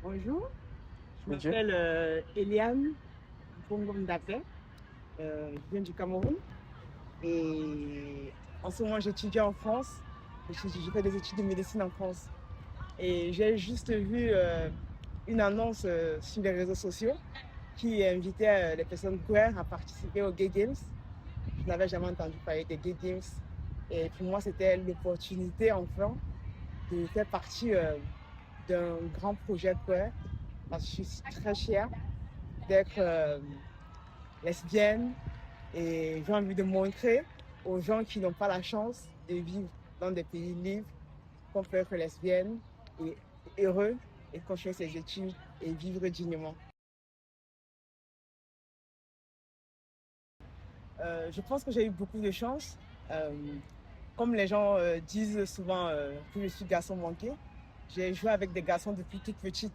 Bonjour, je Ok. m'appelle Eliane Mbongom-Dape, je viens du Cameroun et en ce moment j'étudie en France, je fais des études de médecine en France et j'ai juste vu une annonce sur les réseaux sociaux qui invitait les personnes queer à participer aux Gay Games. Je n'avais jamais entendu parler des Gay Games et pour moi c'était l'opportunité enfin de faire partie d'un grand projet queer parce que je suis très fière d'être lesbienne et j'ai envie de montrer aux gens qui n'ont pas la chance de vivre dans des pays libres qu'on peut être lesbienne et heureux et continuer ses études et vivre dignement. Je pense que j'ai eu beaucoup de chance. Euh, Comme les gens disent souvent que je suis garçon manqué, j'ai joué avec des garçons depuis toute petite.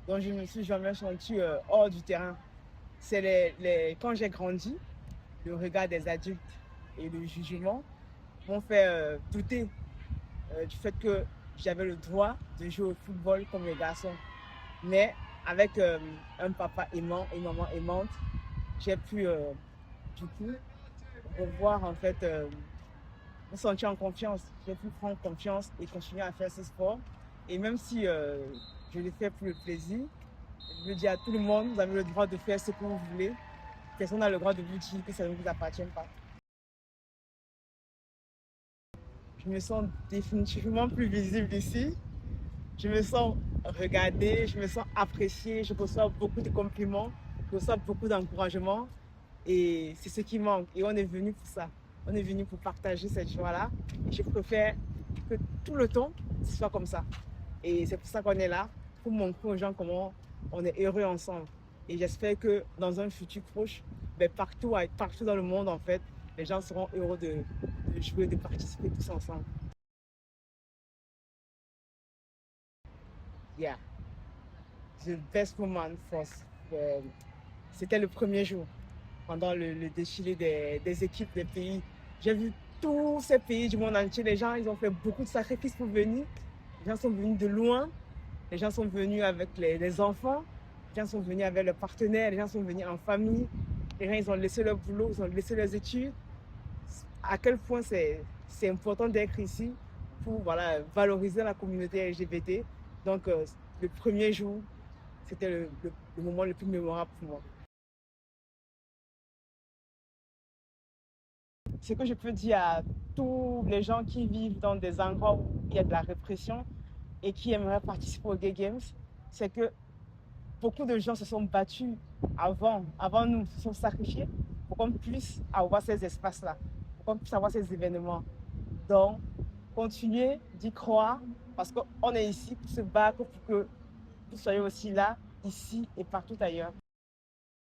Donc je me suis jamais sentie hors du terrain. C'est quand j'ai grandi, le regard des adultes et le jugement m'ont fait douter du fait que j'avais le droit de jouer au football comme les garçons. Mais avec un papa aimant et une maman aimante, j'ai pu du coup revoir en fait me sentir en confiance. J'ai pu prendre confiance et continuer à faire ce sport. Et même si je le fais pour le plaisir, je veux dire à tout le monde, vous avez le droit de faire ce que vous voulez. Personne n'a le droit de vous dire que ça ne vous appartient pas. Je me sens définitivement plus visible ici. Je me sens regardée, je me sens appréciée, je reçois beaucoup de compliments, je reçois beaucoup d'encouragements et c'est ce qui manque. Et on est venu pour ça. On est venu pour partager cette joie-là. Et je préfère que tout le temps, ce soit comme ça. Et c'est pour ça qu'on est là, pour montrer aux gens comment on est heureux ensemble. Et j'espère que dans un futur proche, ben partout dans le monde, en fait, les gens seront heureux de jouer, de participer tous ensemble. Yeah. The best moment for c'était le premier jour, pendant le défilé des équipes des pays. J'ai vu tous ces pays du monde entier. Les gens, ils ont fait beaucoup de sacrifices pour venir. Les gens sont venus de loin. Les gens sont venus avec les enfants. Les gens sont venus avec leurs partenaires. Les gens sont venus en famille. Les gens, ils ont laissé leur boulot, ils ont laissé leurs études. À quel point c'est important d'être ici pour voilà, valoriser la communauté LGBT. Donc, le premier jour, c'était le moment le plus mémorable pour moi. Ce que je peux dire à tous les gens qui vivent dans des endroits où il y a de la répression et qui aimeraient participer aux Gay Games, c'est que beaucoup de gens se sont battus avant nous, se sont sacrifiés pour qu'on puisse avoir ces espaces-là, pour qu'on puisse avoir ces événements. Donc, continuez d'y croire parce qu'on est ici pour se battre, pour que vous soyez aussi là, ici et partout ailleurs.